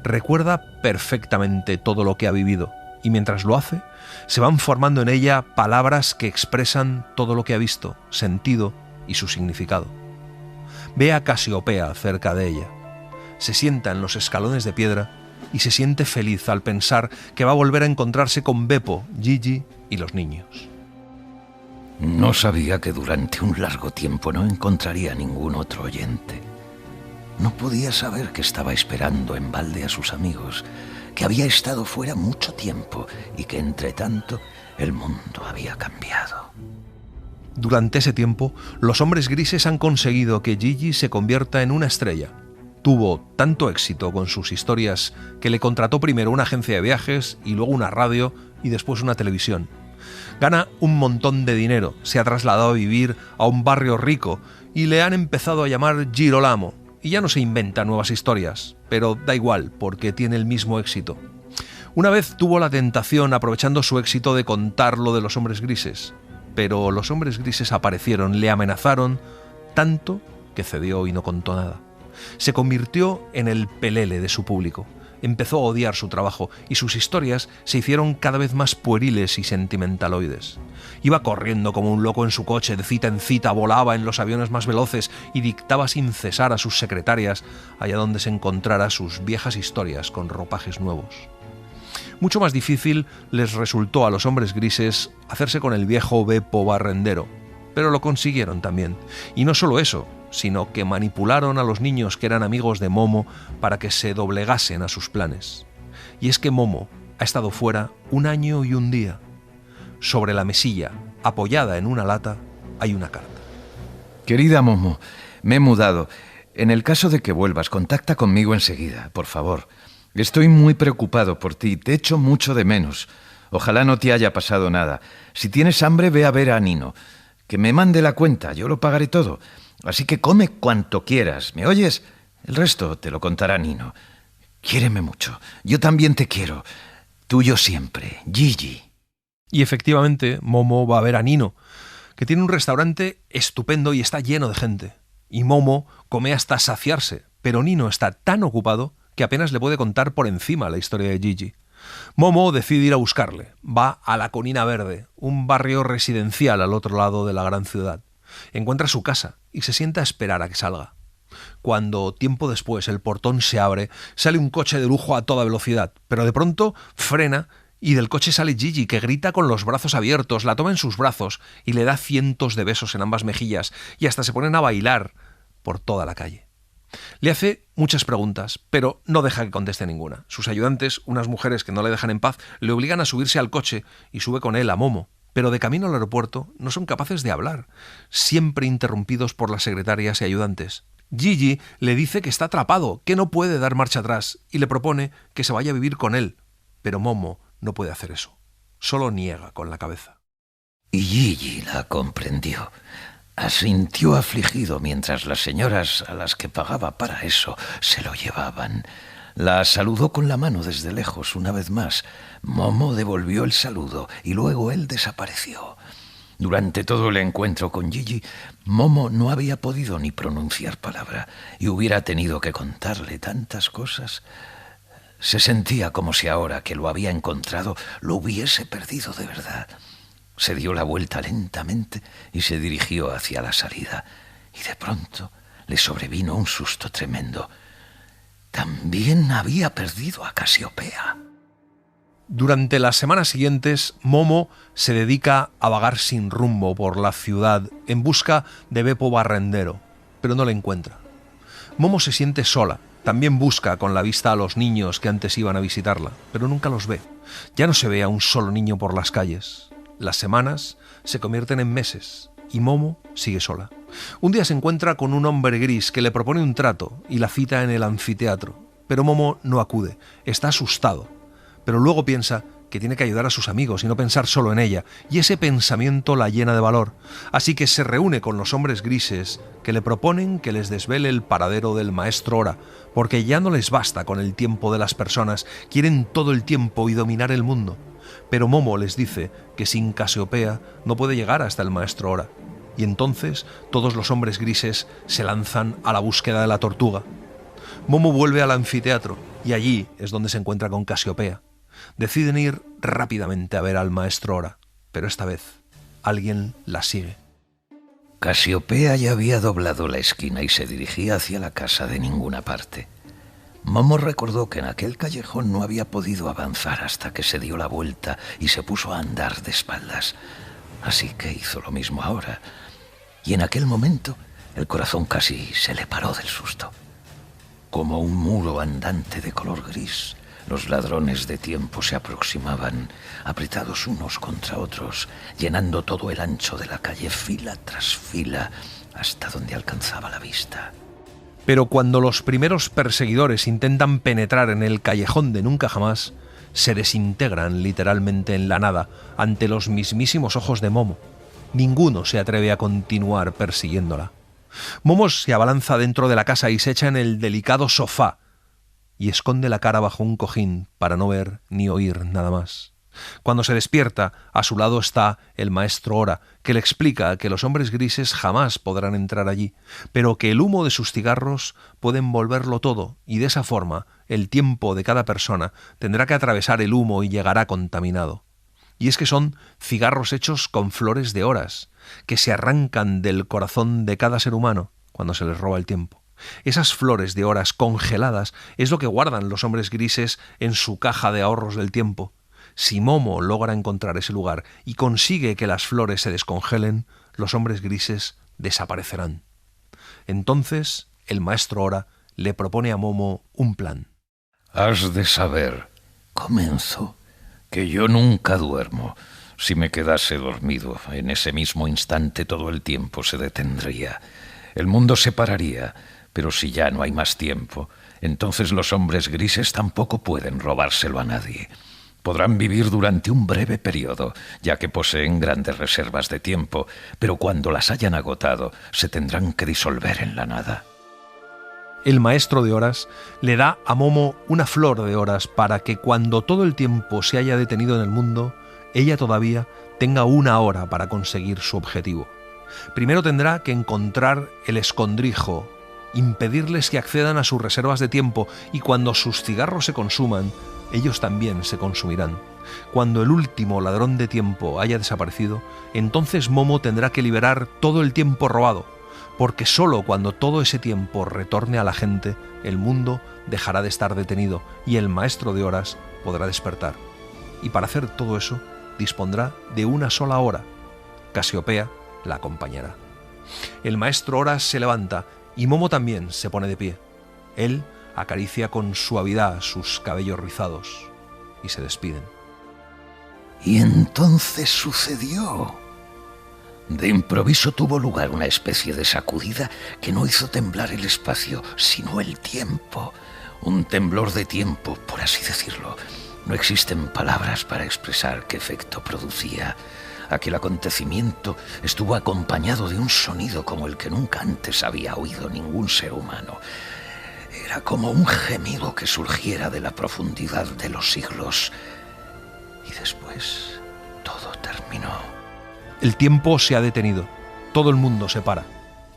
Recuerda perfectamente todo lo que ha vivido, y mientras lo hace, se van formando en ella palabras que expresan todo lo que ha visto, sentido y su significado. Ve a Casiopea cerca de ella. Se sienta en los escalones de piedra y se siente feliz al pensar que va a volver a encontrarse con Beppo, Gigi y los niños. No sabía que durante un largo tiempo no encontraría ningún otro oyente. No podía saber que estaba esperando en balde a sus amigos, que había estado fuera mucho tiempo y que, entre tanto, el mundo había cambiado. Durante ese tiempo, los hombres grises han conseguido que Gigi se convierta en una estrella. Tuvo tanto éxito con sus historias que le contrató primero una agencia de viajes y luego una radio y después una televisión. Gana un montón de dinero, se ha trasladado a vivir a un barrio rico y le han empezado a llamar Girolamo. Y ya no se inventa nuevas historias, pero da igual porque tiene el mismo éxito. Una vez tuvo la tentación, aprovechando su éxito, de contar lo de los hombres grises, pero los hombres grises aparecieron, le amenazaron tanto que cedió y no contó nada. Se convirtió en el pelele de su público empezó a odiar su trabajo y sus historias se hicieron cada vez más pueriles y sentimentaloides. Iba corriendo como un loco en su coche, de cita en cita, volaba en los aviones más veloces y dictaba sin cesar a sus secretarias allá donde se encontrara sus viejas historias con ropajes nuevos. Mucho más difícil les resultó a los hombres grises hacerse con el viejo Beppo Barrendero, pero lo consiguieron también. Y no solo eso, sino que manipularon a los niños que eran amigos de Momo para que se doblegasen a sus planes. Y es que Momo ha estado fuera 1 año y 1 día. Sobre la mesilla, apoyada en una lata, hay una carta. Querida Momo, me he mudado. En el caso de que vuelvas, contacta conmigo enseguida, por favor. Estoy muy preocupado por ti, te echo mucho de menos. Ojalá no te haya pasado nada. Si tienes hambre, ve a ver a Nino. Que me mande la cuenta, yo lo pagaré todo. Así que come cuanto quieras, ¿me oyes? El resto te lo contará Nino. Quiéreme mucho, yo también te quiero. Tuyo siempre, Gigi. Y efectivamente, Momo va a ver a Nino, que tiene un restaurante estupendo y está lleno de gente. Y Momo come hasta saciarse, pero Nino está tan ocupado que apenas le puede contar por encima la historia de Gigi. Momo decide ir a buscarle. Va a La Colina Verde, un barrio residencial al otro lado de la gran ciudad. Encuentra su casa y se sienta a esperar a que salga. Cuando, tiempo después, el portón se abre, sale un coche de lujo a toda velocidad, pero de pronto frena y del coche sale Gigi, que grita con los brazos abiertos, la toma en sus brazos y le da cientos de besos en ambas mejillas y hasta se ponen a bailar por toda la calle. Le hace muchas preguntas, pero no deja que conteste ninguna. Sus ayudantes, unas mujeres que no le dejan en paz, le obligan a subirse al coche y sube con él a Momo. Pero de camino al aeropuerto no son capaces de hablar, siempre interrumpidos por las secretarias y ayudantes. Gigi le dice que está atrapado, que no puede dar marcha atrás y le propone que se vaya a vivir con él. Pero Momo no puede hacer eso. Solo niega con la cabeza. Y Gigi la comprendió. Asintió afligido mientras las señoras a las que pagaba para eso se lo llevaban. La saludó con la mano desde lejos una vez más. Momo devolvió el saludo y luego él desapareció. Durante todo el encuentro con Gigi, Momo no había podido ni pronunciar palabra y hubiera tenido que contarle tantas cosas. Se sentía como si ahora que lo había encontrado lo hubiese perdido de verdad. Se dio la vuelta lentamente y se dirigió hacia la salida. Y de pronto le sobrevino un susto tremendo. También había perdido a Casiopea. Durante las semanas siguientes, Momo se dedica a vagar sin rumbo por la ciudad en busca de Beppo Barrendero, pero no le encuentra. Momo se siente sola. También busca con la vista a los niños que antes iban a visitarla, pero nunca los ve. Ya no se ve a un solo niño por las calles. Las semanas se convierten en meses y Momo sigue sola. Un día se encuentra con un hombre gris que le propone un trato y la cita en el anfiteatro, pero Momo no acude, está asustado. Pero luego piensa que tiene que ayudar a sus amigos y no pensar solo en ella, y ese pensamiento la llena de valor. Así que se reúne con los hombres grises que le proponen que les desvele el paradero del maestro Ora, porque ya no les basta con el tiempo de las personas, quieren todo el tiempo y dominar el mundo. Pero Momo les dice que sin Casiopea no puede llegar hasta el maestro Ora, y entonces todos los hombres grises se lanzan a la búsqueda de la tortuga. Momo vuelve al anfiteatro y allí es donde se encuentra con Casiopea. Deciden ir rápidamente a ver al maestro Ora, pero esta vez alguien la sigue. Casiopea ya había doblado la esquina y se dirigía hacia la casa de ninguna parte. Momo recordó que en aquel callejón no había podido avanzar hasta que se dio la vuelta y se puso a andar de espaldas. Así que hizo lo mismo ahora. Y en aquel momento el corazón casi se le paró del susto. Como un muro andante de color gris, los ladrones de tiempo se aproximaban, apretados unos contra otros, llenando todo el ancho de la calle, fila tras fila, hasta donde alcanzaba la vista. Pero cuando los primeros perseguidores intentan penetrar en el callejón de nunca jamás, se desintegran literalmente en la nada ante los mismísimos ojos de Momo. Ninguno se atreve a continuar persiguiéndola. Momo se abalanza dentro de la casa y se echa en el delicado sofá y esconde la cara bajo un cojín para no ver ni oír nada más. Cuando se despierta, a su lado está el maestro Ora, que le explica que los hombres grises jamás podrán entrar allí, pero que el humo de sus cigarros puede envolverlo todo, y de esa forma el tiempo de cada persona tendrá que atravesar el humo y llegará contaminado. Y es que son cigarros hechos con flores de horas, que se arrancan del corazón de cada ser humano cuando se les roba el tiempo. Esas flores de horas congeladas es lo que guardan los hombres grises en su caja de ahorros del tiempo. Si Momo logra encontrar ese lugar y consigue que las flores se descongelen, los hombres grises desaparecerán. Entonces, el maestro Ora le propone a Momo un plan. Has de saber, comenzó, que yo nunca duermo. Si me quedase dormido, en ese mismo instante todo el tiempo se detendría. El mundo se pararía, pero si ya no hay más tiempo, entonces los hombres grises tampoco pueden robárselo a nadie. Podrán vivir durante un breve periodo, ya que poseen grandes reservas de tiempo, pero cuando las hayan agotado, se tendrán que disolver en la nada. El maestro de horas le da a Momo una flor de horas para que cuando todo el tiempo se haya detenido en el mundo, ella todavía tenga una hora para conseguir su objetivo. Primero tendrá que encontrar el escondrijo, impedirles que accedan a sus reservas de tiempo, y cuando sus cigarros se consuman, ellos también se consumirán. Cuando el último ladrón de tiempo haya desaparecido, entonces Momo tendrá que liberar todo el tiempo robado, porque solo cuando todo ese tiempo retorne a la gente, el mundo dejará de estar detenido y el maestro de horas podrá despertar. Y para hacer todo eso, dispondrá de una sola hora. Casiopea la acompañará. El maestro Horas se levanta y Momo también se pone de pie. Él acaricia con suavidad sus cabellos rizados y se despiden. Y entonces sucedió. De improviso tuvo lugar una especie de sacudida que no hizo temblar el espacio, sino el tiempo. Un temblor de tiempo, por así decirlo. No existen palabras para expresar qué efecto producía. Aquel acontecimiento estuvo acompañado de un sonido como el que nunca antes había oído ningún ser humano. Era como un gemido que surgiera de la profundidad de los siglos. Y después todo terminó. El tiempo se ha detenido. Todo el mundo se para.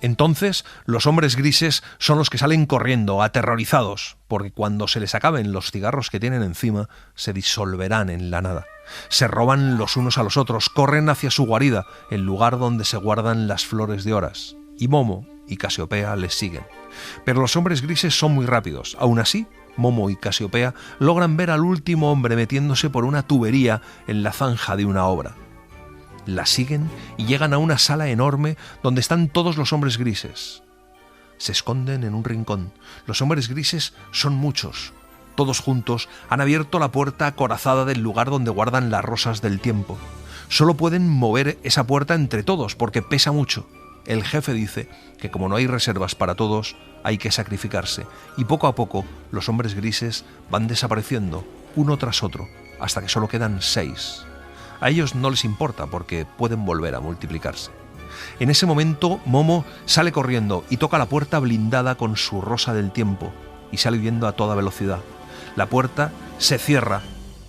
Entonces, los hombres grises son los que salen corriendo, aterrorizados, porque cuando se les acaben los cigarros que tienen encima, se disolverán en la nada. Se roban los unos a los otros, corren hacia su guarida, el lugar donde se guardan las flores de horas, y Momo y Casiopea les siguen. Pero los hombres grises son muy rápidos. Aún así, Momo y Casiopea logran ver al último hombre metiéndose por una tubería en la zanja de una obra. La siguen y llegan a una sala enorme donde están todos los hombres grises. Se esconden en un rincón. Los hombres grises son muchos. Todos juntos han abierto la puerta acorazada del lugar donde guardan las rosas del tiempo. Solo pueden mover esa puerta entre todos porque pesa mucho. El jefe dice que como no hay reservas para todos, hay que sacrificarse. Y poco a poco los hombres grises van desapareciendo, uno tras otro, hasta que solo quedan 6. A ellos no les importa porque pueden volver a multiplicarse. En ese momento, Momo sale corriendo y toca la puerta blindada con su rosa del tiempo y sale huyendo a toda velocidad. La puerta se cierra.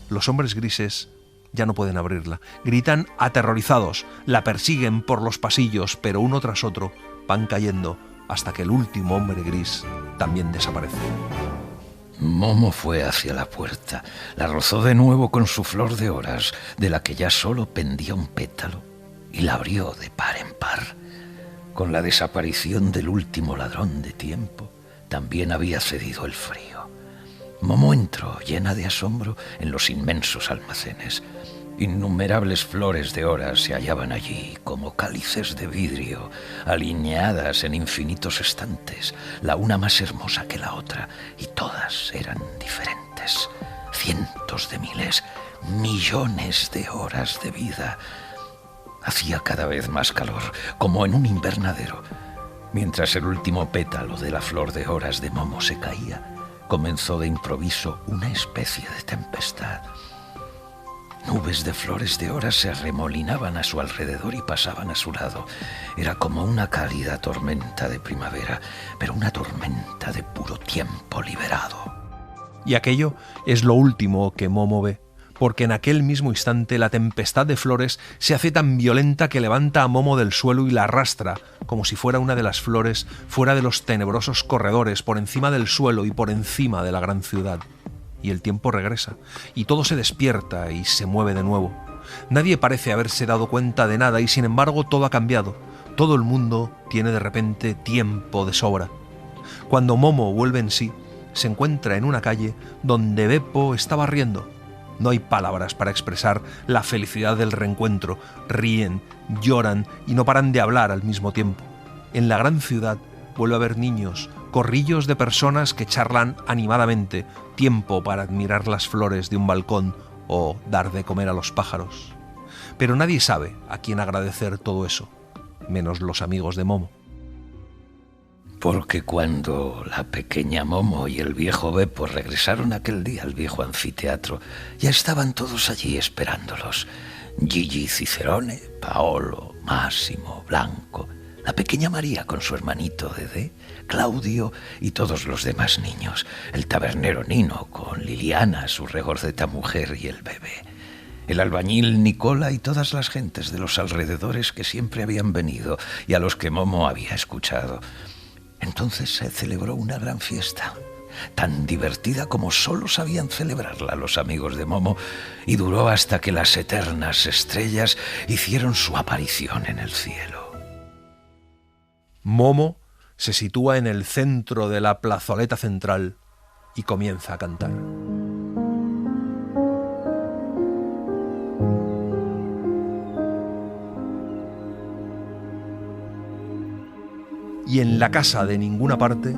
Los hombres grises ya no pueden abrirla. Gritan aterrorizados, la persiguen por los pasillos, pero uno tras otro van cayendo hasta que el último hombre gris también desaparece. Momo fue hacia la puerta, la rozó de nuevo con su flor de horas, de la que ya solo pendía un pétalo, y la abrió de par en par. Con la desaparición del último ladrón de tiempo, también había cedido el frío. Momo entró, llena de asombro, en los inmensos almacenes. Innumerables flores de horas se hallaban allí, como cálices de vidrio, alineadas en infinitos estantes, la una más hermosa que la otra, y todas eran diferentes. Cientos de miles, millones de horas de vida. Hacía cada vez más calor, como en un invernadero. Mientras el último pétalo de la flor de horas de Momo se caía, comenzó de improviso una especie de tempestad. Nubes de flores de horas se arremolinaban a su alrededor y pasaban a su lado. Era como una cálida tormenta de primavera, pero una tormenta de puro tiempo liberado. Y aquello es lo último que Momo ve, porque en aquel mismo instante la tempestad de flores se hace tan violenta que levanta a Momo del suelo y la arrastra, como si fuera una de las flores, fuera de los tenebrosos corredores, por encima del suelo y por encima de la gran ciudad. Y el tiempo regresa, y todo se despierta y se mueve de nuevo. Nadie parece haberse dado cuenta de nada y sin embargo todo ha cambiado. Todo el mundo tiene de repente tiempo de sobra. Cuando Momo vuelve en sí, se encuentra en una calle donde Beppo estaba riendo. No hay palabras para expresar la felicidad del reencuentro. Ríen, lloran y no paran de hablar al mismo tiempo. En la gran ciudad vuelve a haber niños, corrillos de personas que charlan animadamente, tiempo para admirar las flores de un balcón o dar de comer a los pájaros. Pero nadie sabe a quién agradecer todo eso, menos los amigos de Momo. Porque cuando la pequeña Momo y el viejo Beppo regresaron aquel día al viejo anfiteatro, ya estaban todos allí esperándolos. Gigi Cicerone, Paolo, Máximo, Blanco, la pequeña María con su hermanito Dedé, Claudio y todos los demás niños, el tabernero Nino con Liliana, su regordeta mujer y el bebé, el albañil Nicola y todas las gentes de los alrededores que siempre habían venido y a los que Momo había escuchado. Entonces se celebró una gran fiesta, tan divertida como solo sabían celebrarla los amigos de Momo, y duró hasta que las eternas estrellas hicieron su aparición en el cielo. Momo se sitúa en el centro de la plazoleta central y comienza a cantar. Y en la casa de ninguna parte,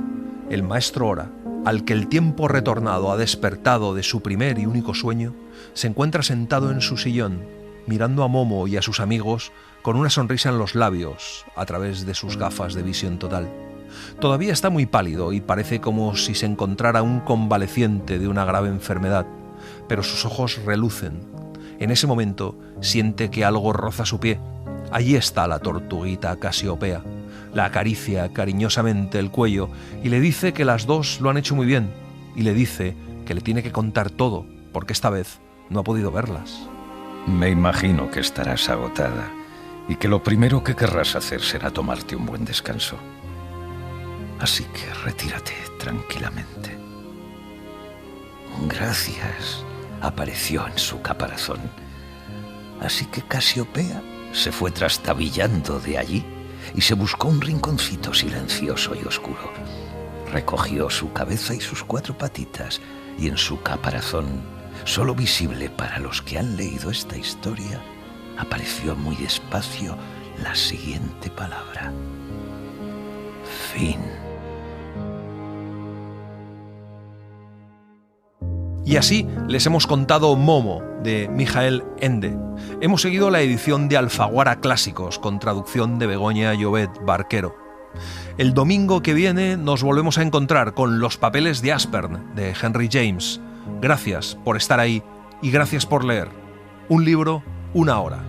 el maestro Ora, al que el tiempo retornado ha despertado de su primer y único sueño, se encuentra sentado en su sillón, mirando a Momo y a sus amigos con una sonrisa en los labios a través de sus gafas de visión total. Todavía está muy pálido y parece como si se encontrara un convaleciente de una grave enfermedad, pero sus ojos relucen. En ese momento siente que algo roza su pie. Allí está la tortuguita Casiopea. La acaricia cariñosamente el cuello y le dice que las dos lo han hecho muy bien, y le dice que le tiene que contar todo, porque esta vez no ha podido verlas. Me imagino que estarás agotada y que lo primero que querrás hacer será tomarte un buen descanso. Así que retírate tranquilamente. Gracias, apareció en su caparazón. Así que Casiopea se fue trastabillando de allí y se buscó un rinconcito silencioso y oscuro. Recogió su cabeza y sus 4 patitas, y en su caparazón, solo visible para los que han leído esta historia, apareció muy despacio la siguiente palabra: fin. Y así les hemos contado Momo, de Michael Ende. Hemos seguido la edición de Alfaguara Clásicos, con traducción de Begoña Llobet Barquero. El domingo que viene nos volvemos a encontrar con Los papeles de Aspern, de Henry James. Gracias por estar ahí y gracias por leer. Un libro, una hora,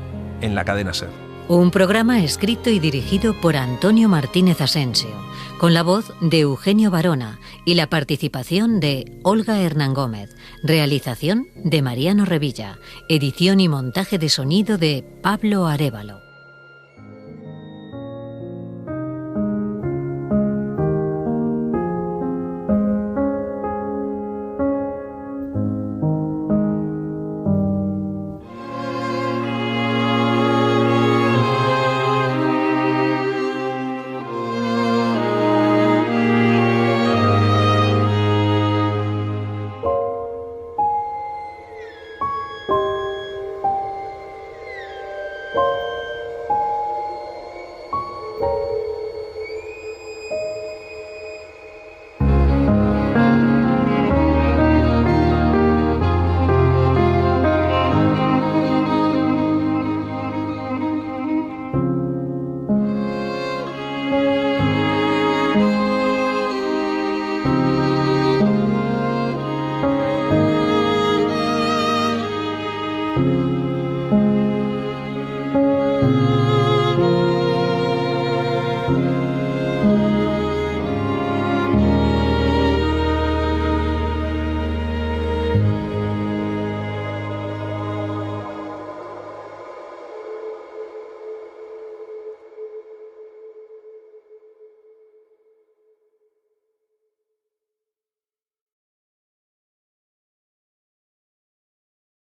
en la cadena SER. Un programa escrito y dirigido por Antonio Martínez Asensio, con la voz de Eugenio Barona y la participación de Olga Hernán Gómez, realización de Mariano Revilla, edición y montaje de sonido de Pablo Arévalo.